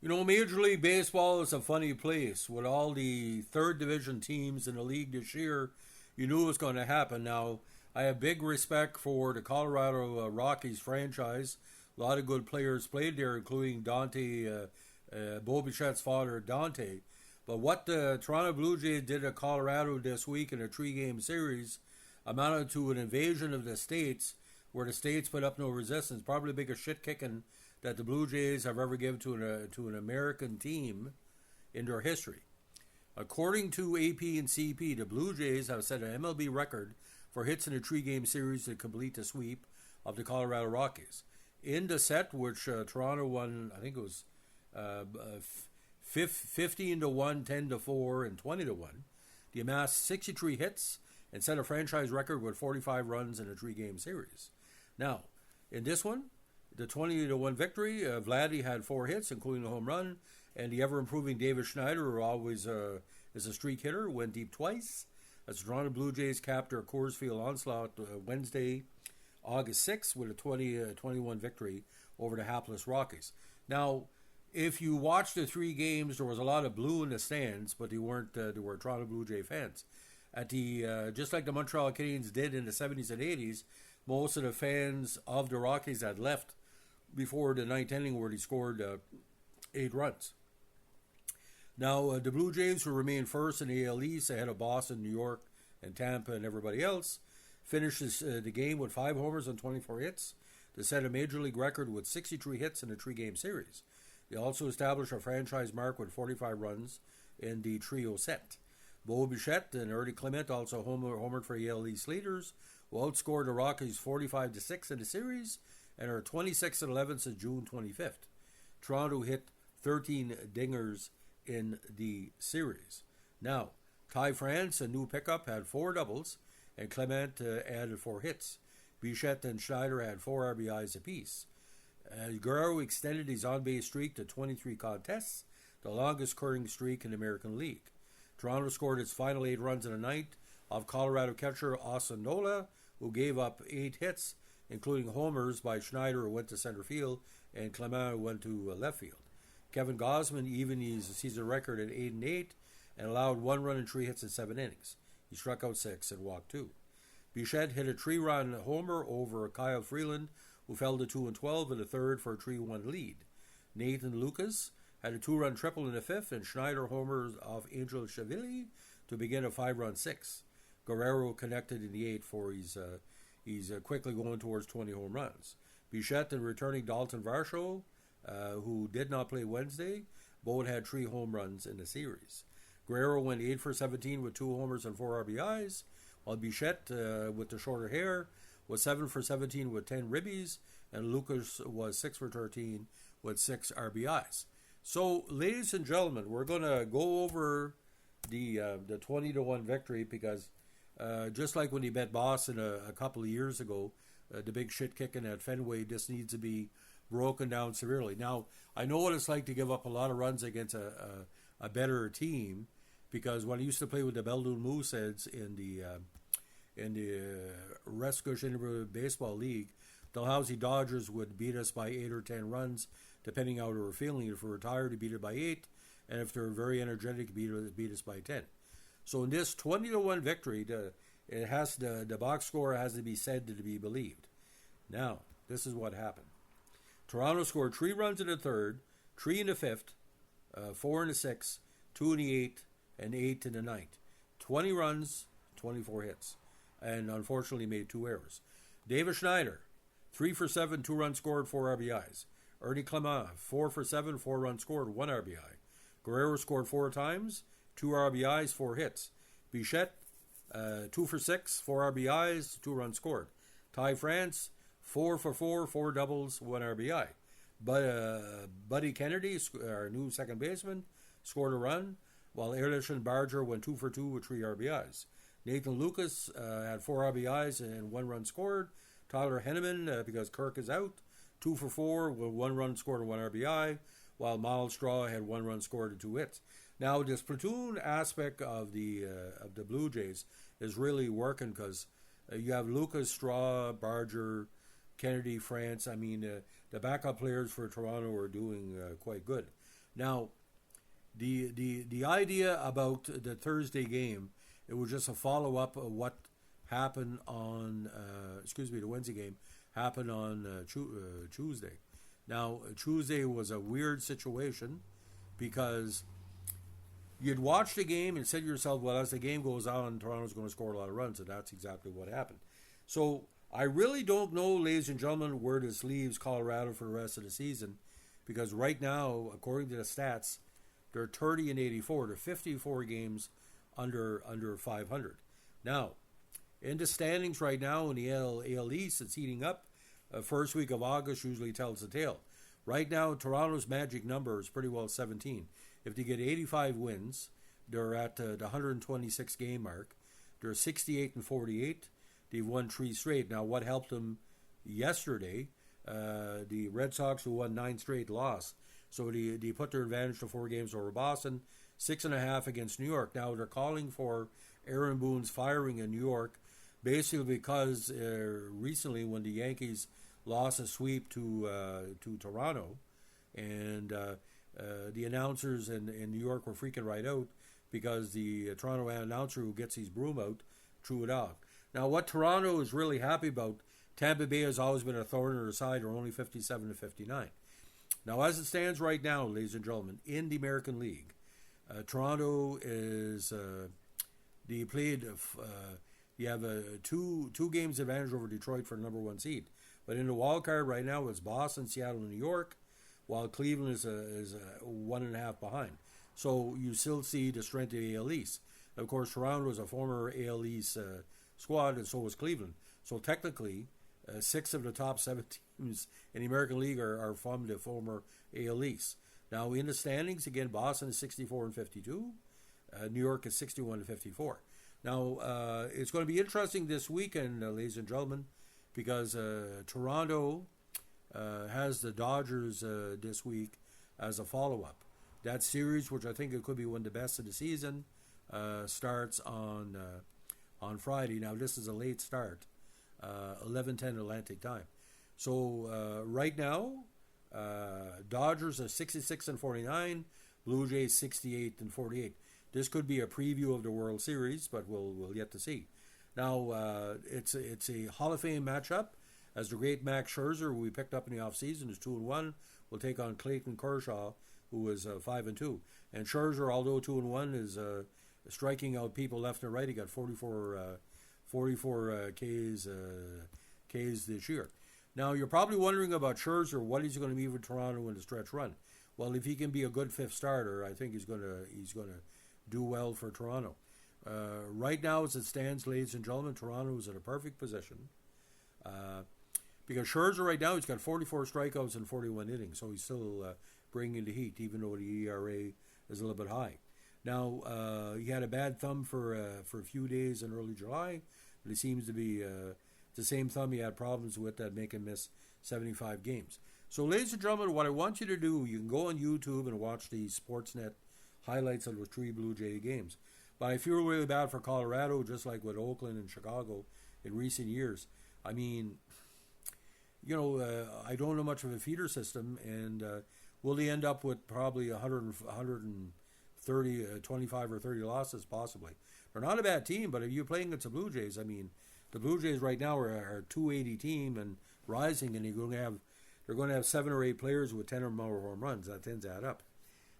Major League Baseball is a funny place. With all the third division teams in the league this year, you knew it was going to happen. Now, I have big respect for the Colorado Rockies franchise. A lot of good players played there, including Bo Bichette's father, Dante. But what the Toronto Blue Jays did at Colorado this week in a three-game series amounted to an invasion of the States, where the States put up no resistance. Probably the biggest shit kicking that the Blue Jays have ever given to an American team in their history. According to AP and CP, the Blue Jays have set an MLB record for hits in a three-game series to complete the sweep of the Colorado Rockies. In the set, which Toronto won, I think it was 15 to 1, 10 to 4, and 20 to 1, they amassed 63 hits and set a franchise record with 45 runs in a three-game series. Now, in this one, the 20 to 1 victory, Vladdy had 4 hits, including a home run, and the ever-improving David Schneider, who always is a streak hitter, went deep twice. As the Toronto Blue Jays capped their Coors Field onslaught Wednesday, August 6th, with a 20-21 victory over the hapless Rockies. Now, if you watched the 3 games, there was a lot of blue in the stands, but they were Toronto Blue Jay fans. At the just like the Montreal Canadiens did in the 70s and 80s, most of the fans of the Rockies had left before the ninth inning, where he scored 8 runs. Now, the Blue Jays, who remain first in the AL East ahead of Boston, New York, and Tampa, and everybody else, finishes the game with 5 homers and 24 hits to set a major league record with 63 hits in a 3-game series. They also established a franchise mark with 45 runs in the trio set. Bo Bichette and Schneider and Clement, also homered for AL East leaders, who outscored the Rockies 45-6 in the series and are 26-11 since June 25th. Toronto hit 13 dingers in the series. Now, Ty France, a new pickup, had 4 doubles, and Clement added 4 hits. Bichette and Schneider had 4 RBIs apiece. Guerrero extended his on-base streak to 23 contests, the longest current streak in the American League. Toronto scored its final 8 runs in a night of Colorado catcher Austin Nola, who gave up 8 hits, including homers by Schneider, who went to center field, and Clement, who went to left field. Kevin Gausman evened his season record at 8-8 and allowed 1 run and 3 hits in 7 innings. He struck out 6 and walked 2. Bichette hit a 3-run homer over Kyle Freeland, who fell to 2-12 in the third for a 3-1 lead. Nathan Lucas had a 2-run triple in the 5th, and Schneider homers off Angel Chavili to begin a 5-run 6. Guerrero connected in the 8th for he's quickly going towards 20 home runs. Bichette and returning Dalton Varsho, who did not play Wednesday, both had 3 home runs in the series. Guerrero went 8 for 17 with 2 homers and 4 RBIs, while Bichette, with the shorter hair, was 7 for 17 with 10 ribbies, and Lucas was 6 for 13 with 6 RBIs. So, ladies and gentlemen, we're going to go over the 20 to 1 victory, because just like when he bet Boston a couple of years ago, the big shit kicking at Fenway just needs to be broken down severely. Now, I know what it's like to give up a lot of runs against a better team, because when I used to play with the Beldoon Mooseheads in the Resco Baseball League, the Dalhousie Dodgers would beat us by 8 or 10 runs, depending how they were feeling. If we were tired, they beat it by 8, and if they're very energetic, beat us by 10. So in this 20 to 1 victory, the box score has to be said to be believed. Now, this is what happened. Toronto scored 3 runs in the third, 3 in the 5th, 4 in the 6th, 2 in the 8th, and 8 in the 9th. 20 runs, 24 hits, and unfortunately made 2 errors. David Schneider, 3 for 7, 2 runs scored, 4 RBIs. Ernie Clement, 4 for 7, 4 runs scored, 1 RBI. Guerrero scored 4 times, 2 RBIs, 4 hits. Bichette, 2 for 6, 4 RBIs, 2 runs scored. Ty France, 4 for 4, 4 doubles, 1 RBI. Buddy Kennedy, our new second baseman, scored a run, while Ehrlich and Barger went 2 for 2 with 3 RBIs. Nathan Lucas had 4 RBIs and 1 run scored. Tyler Henneman, because Kirk is out, 2 for 4 with 1 run scored and 1 RBI, while Miles Straw had 1 run scored and 2 hits. Now, this platoon aspect of the Blue Jays is really working, because you have Lucas, Straw, Barger, Kennedy, France. I mean, the backup players for Toronto are doing quite good. Now, the idea about the Thursday game, it was just a follow up of what happened on the Wednesday game happened on Tuesday. Now, Tuesday was a weird situation because you'd watch the game and said to yourself, well, as the game goes on, Toronto's going to score a lot of runs, and that's exactly what happened. So I really don't know, ladies and gentlemen, where this leaves Colorado for the rest of the season, because right now, according to the stats, they're 30 and 84. They're 54 games under 500. Now, in the standings right now in the AL East, it's heating up. First week of August usually tells the tale. Right now, Toronto's magic number is pretty well 17. If they get 85 wins, they're at the 126 game mark. They're 68 and 48. They've won 3 straight. Now, what helped them yesterday? The Red Sox, who won 9 straight, lost. So they put their advantage to 4 games over Boston, 6.5 against New York. Now they're calling for Aaron Boone's firing in New York, basically because recently when the Yankees lost a sweep to Toronto, and the announcers in New York were freaking right out because the Toronto announcer who gets his broom out threw it out. Now, what Toronto is really happy about, Tampa Bay has always been a thorn in their side. They're only 57 to 59. Now, as it stands right now, ladies and gentlemen, in the American League, Toronto is they played. You have two games advantage over Detroit for the number 1 seed, but in the wild card right now, it's Boston, Seattle, and New York, while Cleveland is 1.5 behind. So you still see the strength of the AL East. Of course, Toronto is a former AL East squad, and so is Cleveland. So technically, 6 of the top 7 teams in the American League are from the former AL East. Now, in the standings, again, Boston is 64 and 52. New York is 61 and 54. Now, it's going to be interesting this weekend, ladies and gentlemen, because Toronto has the Dodgers this week as a follow-up. That series, which I think it could be one of the best of the season, starts on Friday. Now, this is a late start, 11:10 Atlantic time. So right now, Dodgers are 66 and 49, Blue Jays 68 and 48. This could be a preview of the World Series, but we'll yet to see. Now, it's a Hall of Fame matchup, as the great Max Scherzer, who we picked up in the offseason, is 2-1, will take on Clayton Kershaw, who is 5-2. And Scherzer, although 2-1, is striking out people left and right. He got 44 Ks this year. Now, you're probably wondering about Scherzer, what he's going to be with Toronto in the stretch run. Well, if he can be a good 5th starter, I think he's going to do well for Toronto. Right now, as it stands, ladies and gentlemen, Toronto is in a perfect position. Because Scherzer right now, he's got 44 strikeouts and 41 innings, so he's still bringing the heat, even though the ERA is a little bit high. Now, he had a bad thumb for a few days in early July, but it seems to be the same thumb he had problems with that make him miss 75 games. So, ladies and gentlemen, what I want you to do, you can go on YouTube and watch the Sportsnet highlights of the 3 Blue Jay games. But I feel really bad for Colorado, just like with Oakland and Chicago in recent years. I mean, I don't know much of a feeder system, and will they end up with probably 130, 25 or 30 losses, possibly? They're not a bad team, but if you're playing against the Blue Jays, I mean, the Blue Jays right now are a 280 team and rising, and they're going to have 7 or 8 players with 10 or more home runs. That tends to add up.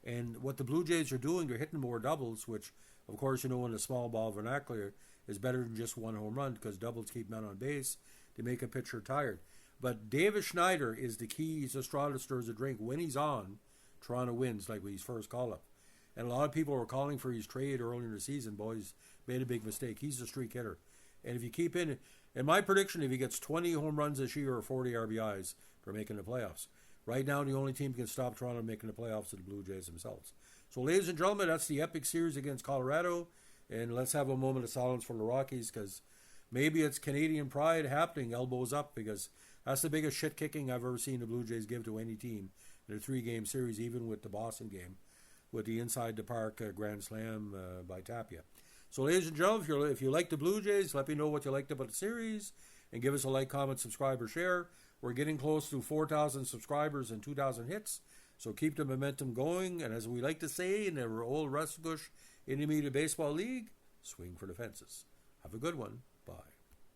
And what the Blue Jays are doing, they're hitting more doubles, which, of course, in the small ball vernacular, is better than just 1 home run, because doubles keep men on base. They make a pitcher tired. But David Schneider is the key. He's a straw that stirs the drink. When he's on, Toronto wins, like with his first call-up. And a lot of people were calling for his trade earlier in the season. Boys made a big mistake. He's a streak hitter. And if you keep in my prediction, if he gets 20 home runs this year or 40 RBIs, they're making the playoffs. Right now, the only team that can stop Toronto making the playoffs are the Blue Jays themselves. So, ladies and gentlemen, that's the epic series against Colorado. And let's have a moment of silence for the Rockies, because maybe it's Canadian pride happening, elbows up, because that's the biggest shit kicking I've ever seen the Blue Jays give to any team in a 3-game series, even with the Boston game, with the inside the park grand slam by Tapia. So, ladies and gentlemen, if you like the Blue Jays, let me know what you liked about the series, and give us a like, comment, subscribe, or share. We're getting close to 4,000 subscribers and 2,000 hits. So keep the momentum going, and as we like to say in our old Russell Intermediate Baseball League, swing for the fences. Have a good one. Bye.